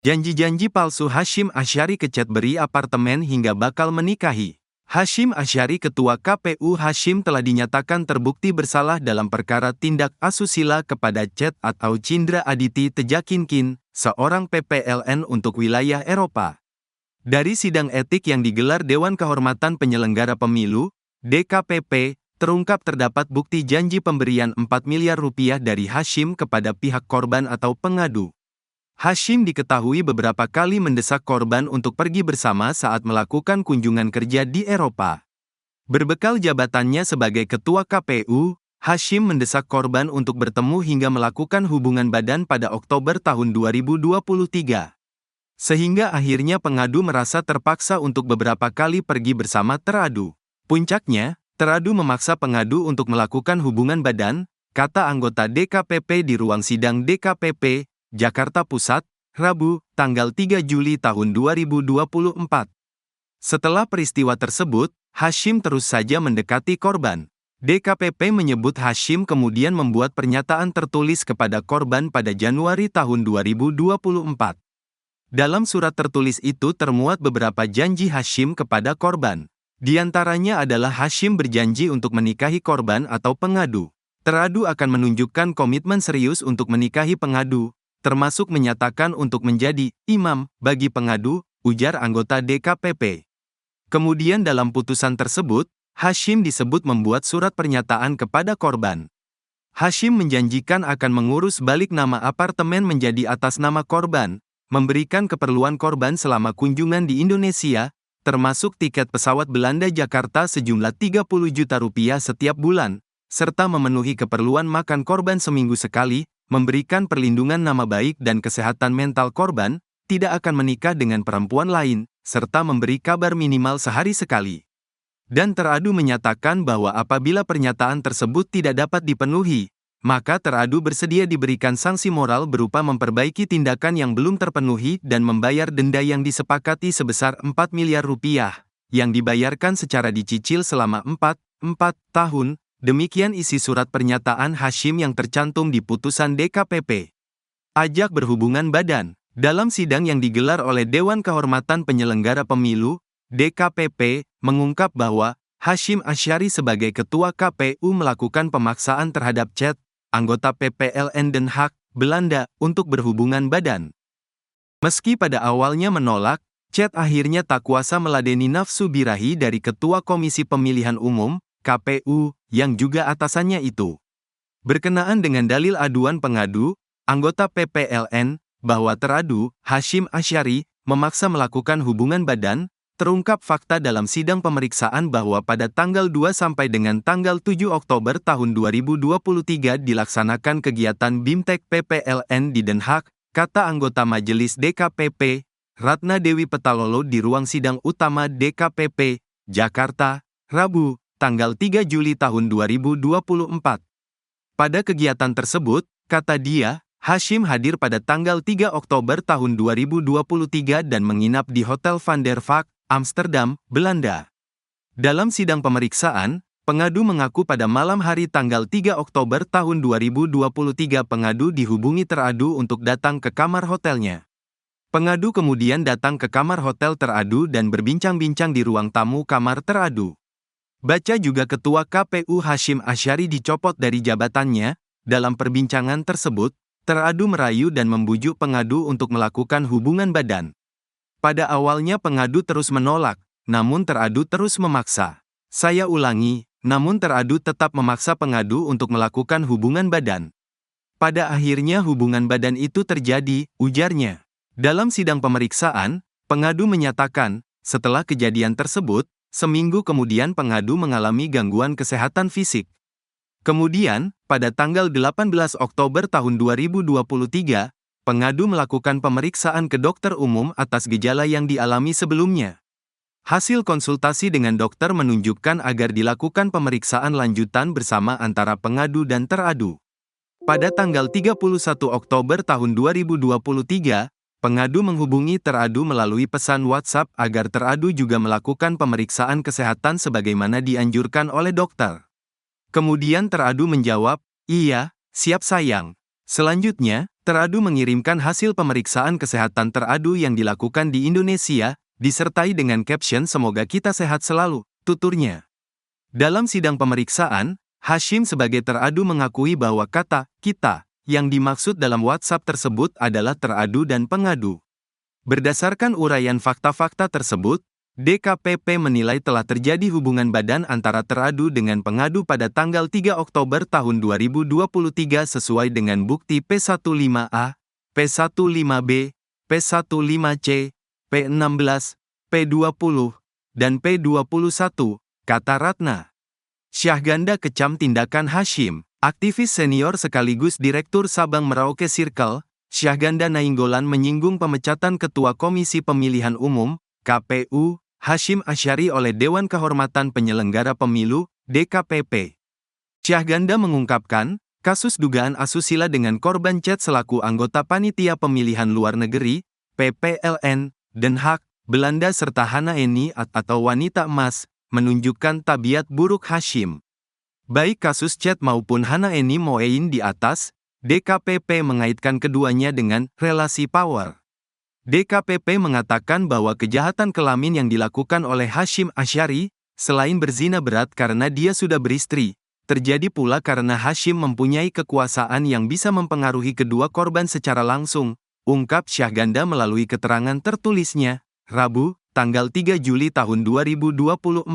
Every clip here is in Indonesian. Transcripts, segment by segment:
Janji-janji palsu Hasyim Asyari ke chat beri apartemen hingga bakal menikahi. Hasyim Asyari Ketua KPU Hasyim telah dinyatakan terbukti bersalah dalam perkara tindak asusila kepada Chet atau Cindra Aditi Tejakinkin, seorang PPLN untuk wilayah Eropa. Dari sidang etik yang digelar Dewan Kehormatan Penyelenggara Pemilu, DKPP, terungkap terdapat bukti janji pemberian 4 miliar rupiah dari Hasyim kepada pihak korban atau pengadu. Hasyim diketahui beberapa kali mendesak korban untuk pergi bersama saat melakukan kunjungan kerja di Eropa. Berbekal jabatannya sebagai Ketua KPU, Hasyim mendesak korban untuk bertemu hingga melakukan hubungan badan pada Oktober tahun 2023. Sehingga akhirnya pengadu merasa terpaksa untuk beberapa kali pergi bersama teradu. Puncaknya, teradu memaksa pengadu untuk melakukan hubungan badan, kata anggota DKPP di ruang sidang DKPP, Jakarta Pusat, Rabu, tanggal 3 Juli tahun 2024. Setelah peristiwa tersebut, Hasyim terus saja mendekati korban. DKPP menyebut Hasyim kemudian membuat pernyataan tertulis kepada korban pada Januari tahun 2024. Dalam surat tertulis itu termuat beberapa janji Hasyim kepada korban. Di antaranya adalah Hasyim berjanji untuk menikahi korban atau pengadu. Teradu akan menunjukkan komitmen serius untuk menikahi pengadu, termasuk menyatakan untuk menjadi imam bagi pengadu, ujar anggota DKPP. Kemudian dalam putusan tersebut, Hasyim disebut membuat surat pernyataan kepada korban. Hasyim menjanjikan akan mengurus balik nama apartemen menjadi atas nama korban, memberikan keperluan korban selama kunjungan di Indonesia, termasuk tiket pesawat Belanda-Jakarta sejumlah 30 juta rupiah setiap bulan, serta memenuhi keperluan makan korban seminggu sekali, memberikan perlindungan nama baik dan kesehatan mental korban, tidak akan menikah dengan perempuan lain, serta memberi kabar minimal sehari sekali. Dan teradu menyatakan bahwa apabila pernyataan tersebut tidak dapat dipenuhi, maka teradu bersedia diberikan sanksi moral berupa memperbaiki tindakan yang belum terpenuhi dan membayar denda yang disepakati sebesar 4 miliar rupiah, yang dibayarkan secara dicicil selama 4 tahun. Demikian isi surat pernyataan Hasyim yang tercantum di putusan DKPP. Ajak berhubungan badan. Dalam sidang yang digelar oleh Dewan Kehormatan Penyelenggara Pemilu, DKPP, mengungkap bahwa Hasyim Asyari sebagai Ketua KPU melakukan pemaksaan terhadap Chet, anggota PPLN Den Haag, Belanda, untuk berhubungan badan. Meski pada awalnya menolak, Chet akhirnya tak kuasa meladeni nafsu birahi dari Ketua Komisi Pemilihan Umum, KPU, yang juga atasannya itu. Berkenaan dengan dalil aduan pengadu, anggota PPLN, bahwa teradu, Hasyim Asyari, memaksa melakukan hubungan badan, terungkap fakta dalam sidang pemeriksaan bahwa pada tanggal 2 sampai dengan tanggal 7 Oktober tahun 2023 dilaksanakan kegiatan BIMTEK PPLN di Den Haag, kata anggota Majelis DKPP, Ratna Dewi Petalolo di ruang sidang utama DKPP, Jakarta, Rabu, tanggal 3 Juli tahun 2024. Pada kegiatan tersebut, kata dia, Hasyim hadir pada tanggal 3 Oktober tahun 2023 dan menginap di Hotel Van der Valk, Amsterdam, Belanda. Dalam sidang pemeriksaan, pengadu mengaku pada malam hari tanggal 3 Oktober tahun 2023 pengadu dihubungi teradu untuk datang ke kamar hotelnya. Pengadu kemudian datang ke kamar hotel teradu dan berbincang-bincang di ruang tamu kamar teradu. Baca juga Ketua KPU Hasyim Asyari dicopot dari jabatannya. Dalam perbincangan tersebut, teradu merayu dan membujuk pengadu untuk melakukan hubungan badan. Pada awalnya pengadu terus menolak, namun teradu terus memaksa. Saya ulangi, namun teradu tetap memaksa pengadu untuk melakukan hubungan badan. Pada akhirnya hubungan badan itu terjadi, ujarnya. Dalam sidang pemeriksaan, pengadu menyatakan, setelah kejadian tersebut, seminggu kemudian pengadu mengalami gangguan kesehatan fisik. Kemudian, pada tanggal 18 Oktober tahun 2023, pengadu melakukan pemeriksaan ke dokter umum atas gejala yang dialami sebelumnya. Hasil konsultasi dengan dokter menunjukkan agar dilakukan pemeriksaan lanjutan bersama antara pengadu dan teradu. Pada tanggal 31 Oktober tahun 2023, pengadu menghubungi teradu melalui pesan WhatsApp agar teradu juga melakukan pemeriksaan kesehatan sebagaimana dianjurkan oleh dokter. Kemudian teradu menjawab, "Iya, siap sayang." Selanjutnya, Teradu mengirimkan hasil pemeriksaan kesehatan teradu yang dilakukan di Indonesia, disertai dengan caption "Semoga kita sehat selalu," tuturnya. Dalam sidang pemeriksaan, Hashim sebagai teradu mengakui bahwa kata "kita" yang dimaksud dalam WhatsApp tersebut adalah teradu dan pengadu. Berdasarkan uraian fakta-fakta tersebut, DKPP menilai telah terjadi hubungan badan antara teradu dengan pengadu pada tanggal 3 Oktober tahun 2023 sesuai dengan bukti P15A, P15B, P15C, P16, P20, dan P21, kata Ratna. Syahganda kecam tindakan Hashim. Aktivis senior sekaligus Direktur Sabang Merauke Circle, Syahganda Nainggolan menyinggung pemecatan Ketua Komisi Pemilihan Umum, KPU, Hashim Asyari oleh Dewan Kehormatan Penyelenggara Pemilu, DKPP. Syahganda mengungkapkan, kasus dugaan asusila dengan korban chat selaku anggota Panitia Pemilihan Luar Negeri, PPLN, Den Haag, Belanda serta Hana Eni atau Wanita Emas, menunjukkan tabiat buruk Hashim. Baik kasus chat maupun Hana Eni Moein di atas, DKPP mengaitkan keduanya dengan relasi power. DKPP mengatakan bahwa kejahatan kelamin yang dilakukan oleh Hashim Asyari, selain berzina berat karena dia sudah beristri, terjadi pula karena Hashim mempunyai kekuasaan yang bisa mempengaruhi kedua korban secara langsung, ungkap Syahganda melalui keterangan tertulisnya, Rabu, tanggal 3 Juli tahun 2024.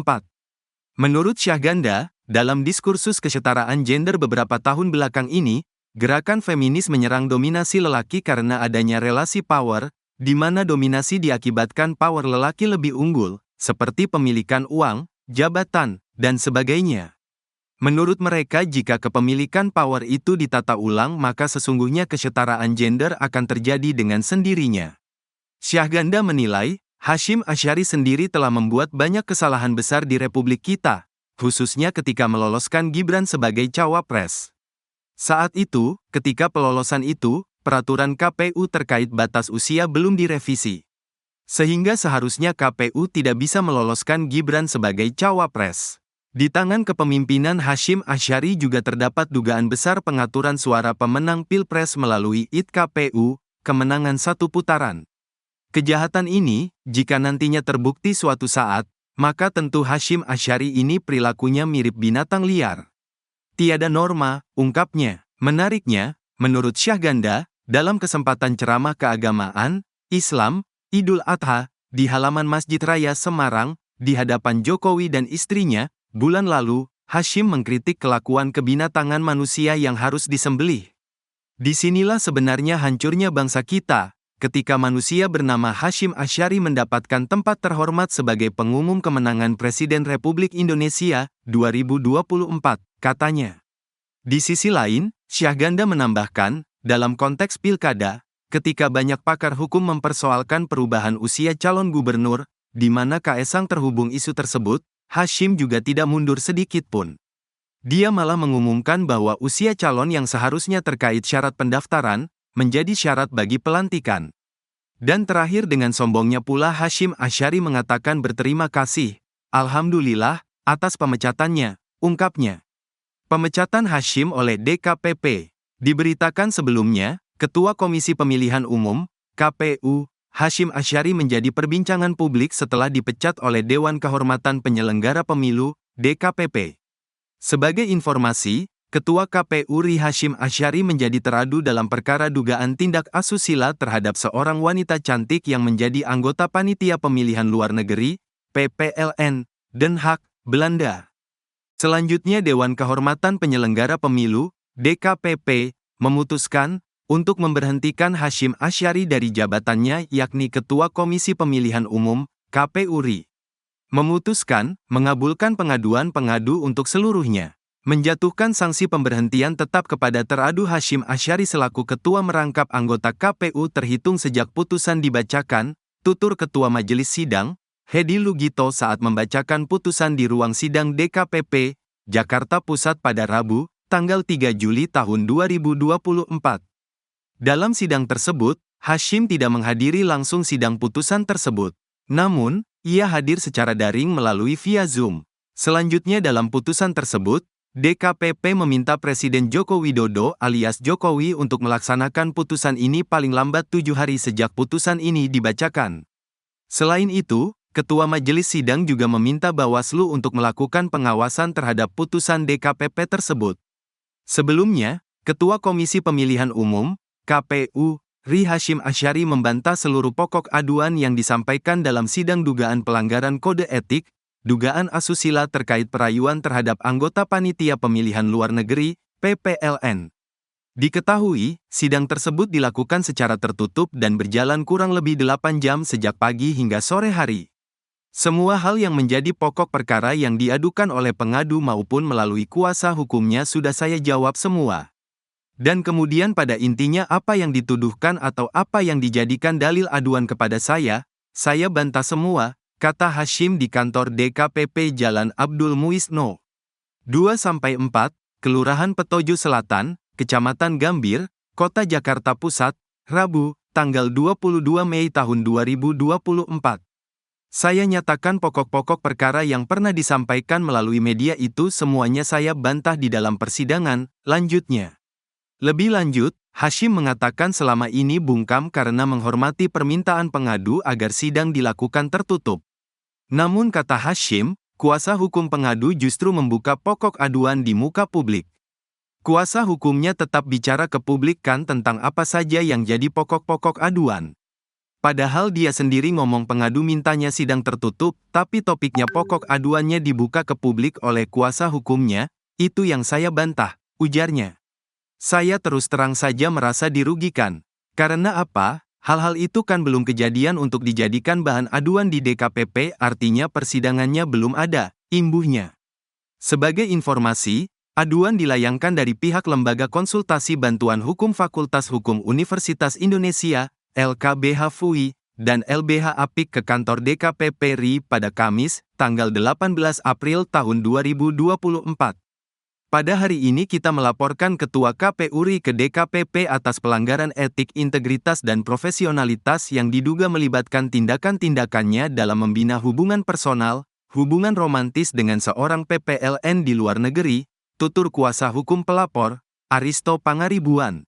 Menurut Syahganda, dalam diskursus kesetaraan gender beberapa tahun belakang ini, gerakan feminis menyerang dominasi lelaki karena adanya relasi power, di mana dominasi diakibatkan power lelaki lebih unggul, seperti pemilikan uang, jabatan, dan sebagainya. Menurut mereka jika kepemilikan power itu ditata ulang maka sesungguhnya kesetaraan gender akan terjadi dengan sendirinya. Syahganda menilai, Hashim Asyari sendiri telah membuat banyak kesalahan besar di Republik kita, khususnya ketika meloloskan Gibran sebagai cawapres. Saat itu, ketika pelolosan itu, peraturan KPU terkait batas usia belum direvisi. Sehingga seharusnya KPU tidak bisa meloloskan Gibran sebagai cawapres. Di tangan kepemimpinan Hashim Asyari juga terdapat dugaan besar pengaturan suara pemenang Pilpres melalui KPU, kemenangan satu putaran. Kejahatan ini, jika nantinya terbukti suatu saat, maka tentu Hashim Asyari ini perilakunya mirip binatang liar. Tiada norma, ungkapnya. Menariknya, menurut Syahganda, dalam kesempatan ceramah keagamaan, Islam, Idul Adha, di halaman Masjid Raya Semarang, di hadapan Jokowi dan istrinya, bulan lalu, Hashim mengkritik kelakuan kebinatangan manusia yang harus disembelih. Disinilah sebenarnya hancurnya bangsa kita, ketika manusia bernama Hashim Asyari mendapatkan tempat terhormat sebagai pengumum kemenangan Presiden Republik Indonesia, 2024, katanya. Di sisi lain, Syahganda menambahkan, dalam konteks pilkada, ketika banyak pakar hukum mempersoalkan perubahan usia calon gubernur, di mana Kaesang terhubung isu tersebut, Hashim juga tidak mundur sedikit pun. Dia malah mengumumkan bahwa usia calon yang seharusnya terkait syarat pendaftaran, menjadi syarat bagi pelantikan. Dan terakhir dengan sombongnya pula Hashim Asyari mengatakan berterima kasih, Alhamdulillah, atas pemecatannya, ungkapnya. Pemecatan Hashim oleh DKPP. Diberitakan sebelumnya, Ketua Komisi Pemilihan Umum, KPU, Hashim Asyari menjadi perbincangan publik setelah dipecat oleh Dewan Kehormatan Penyelenggara Pemilu, DKPP. Sebagai informasi, Ketua KPU RI Hashim Asyari menjadi teradu dalam perkara dugaan tindak asusila terhadap seorang wanita cantik yang menjadi anggota Panitia Pemilihan Luar Negeri, PPLN, Den Haag, Belanda. Selanjutnya Dewan Kehormatan Penyelenggara Pemilu, DKPP, memutuskan untuk memberhentikan Hashim Asyari dari jabatannya yakni Ketua Komisi Pemilihan Umum, KPU RI. Memutuskan, mengabulkan pengaduan pengadu untuk seluruhnya. Menjatuhkan sanksi pemberhentian tetap kepada teradu Hashim Asyari selaku Ketua merangkap anggota KPU terhitung sejak putusan dibacakan, tutur Ketua Majelis Sidang, Hedi Lugito saat membacakan putusan di ruang sidang DKPP, Jakarta Pusat pada Rabu, tanggal 3 Juli tahun 2024. Dalam sidang tersebut, Hashim tidak menghadiri langsung sidang putusan tersebut. Namun, ia hadir secara daring melalui via Zoom. Selanjutnya dalam putusan tersebut, DKPP meminta Presiden Joko Widodo alias Jokowi untuk melaksanakan putusan ini paling lambat 7 hari sejak putusan ini dibacakan. Selain itu, Ketua Majelis Sidang juga meminta Bawaslu untuk melakukan pengawasan terhadap putusan DKPP tersebut. Sebelumnya, Ketua Komisi Pemilihan Umum, KPU, Ri Hashim Asyari membantah seluruh pokok aduan yang disampaikan dalam sidang dugaan pelanggaran kode etik, dugaan asusila terkait perayuan terhadap anggota Panitia Pemilihan Luar Negeri, PPLN. Diketahui, sidang tersebut dilakukan secara tertutup dan berjalan kurang lebih 8 jam sejak pagi hingga sore hari. Semua hal yang menjadi pokok perkara yang diadukan oleh pengadu maupun melalui kuasa hukumnya sudah saya jawab semua. Dan kemudian pada intinya apa yang dituduhkan atau apa yang dijadikan dalil aduan kepada saya bantah semua, kata Hashim di kantor DKPP Jalan Abdul Muiz No. 2-4, Kelurahan Petojo Selatan, Kecamatan Gambir, Kota Jakarta Pusat, Rabu, tanggal 22 Mei tahun 2024. Saya nyatakan pokok-pokok perkara yang pernah disampaikan melalui media itu semuanya saya bantah di dalam persidangan, lanjutnya. Lebih lanjut, Hashim mengatakan selama ini bungkam karena menghormati permintaan pengadu agar sidang dilakukan tertutup. Namun kata Hashim, kuasa hukum pengadu justru membuka pokok aduan di muka publik. Kuasa hukumnya tetap bicara ke publik kan tentang apa saja yang jadi pokok-pokok aduan. Padahal dia sendiri ngomong pengadu mintanya sidang tertutup, tapi topiknya pokok aduannya dibuka ke publik oleh kuasa hukumnya, itu yang saya bantah, ujarnya. Saya terus terang saja merasa dirugikan. Karena apa? Hal-hal itu kan belum kejadian untuk dijadikan bahan aduan di DKPP, artinya persidangannya belum ada, imbuhnya. Sebagai informasi, aduan dilayangkan dari pihak Lembaga Konsultasi Bantuan Hukum Fakultas Hukum Universitas Indonesia, LKBH FUI, dan LBH APIK ke kantor DKPP RI pada Kamis, tanggal 18 April tahun 2024. Pada hari ini kita melaporkan Ketua KPU RI ke DKPP atas pelanggaran etik integritas dan profesionalitas yang diduga melibatkan tindakan-tindakannya dalam membina hubungan personal, hubungan romantis dengan seorang PPLN di luar negeri, tutur kuasa hukum pelapor, Aristo Pangaribuan.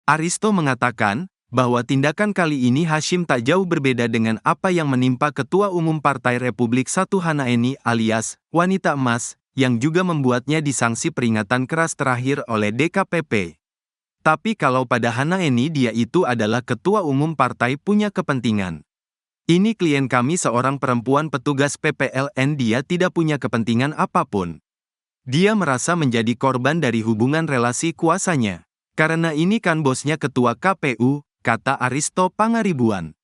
Aristo mengatakan bahwa tindakan kali ini Hashim tak jauh berbeda dengan apa yang menimpa Ketua Umum Partai Republik I Hanaeni alias Wanita Emas, yang juga membuatnya disanksi peringatan keras terakhir oleh DKPP. Tapi kalau pada Hanaeni dia itu adalah ketua umum partai punya kepentingan. Ini klien kami seorang perempuan petugas PPLN, dia tidak punya kepentingan apapun. Dia merasa menjadi korban dari hubungan relasi kuasanya. Karena ini kan bosnya ketua KPU, kata Aristo Pangaribuan.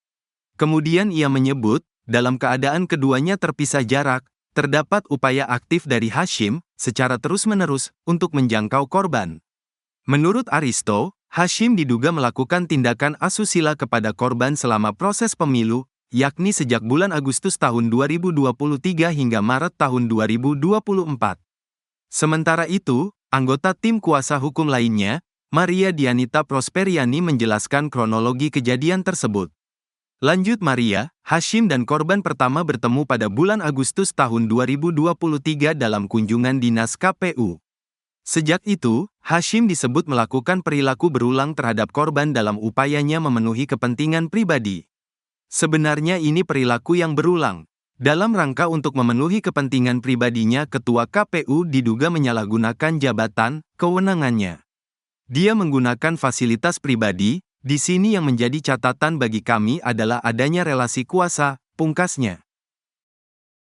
Kemudian ia menyebut, dalam keadaan keduanya terpisah jarak, terdapat upaya aktif dari Hashim, secara terus-menerus, untuk menjangkau korban. Menurut Aristo, Hashim diduga melakukan tindakan asusila kepada korban selama proses pemilu, yakni sejak bulan Agustus tahun 2023 hingga Maret tahun 2024. Sementara itu, anggota tim kuasa hukum lainnya, Maria Dianita Prosperiani menjelaskan kronologi kejadian tersebut. Lanjut Maria, Hashim dan korban pertama bertemu pada bulan Agustus tahun 2023 dalam kunjungan dinas KPU. Sejak itu, Hashim disebut melakukan perilaku berulang terhadap korban dalam upayanya memenuhi kepentingan pribadi. Sebenarnya ini perilaku yang berulang. Dalam rangka untuk memenuhi kepentingan pribadinya, Ketua KPU diduga menyalahgunakan jabatan, kewenangannya. Dia menggunakan fasilitas pribadi. Di sini yang menjadi catatan bagi kami adalah adanya relasi kuasa, pungkasnya.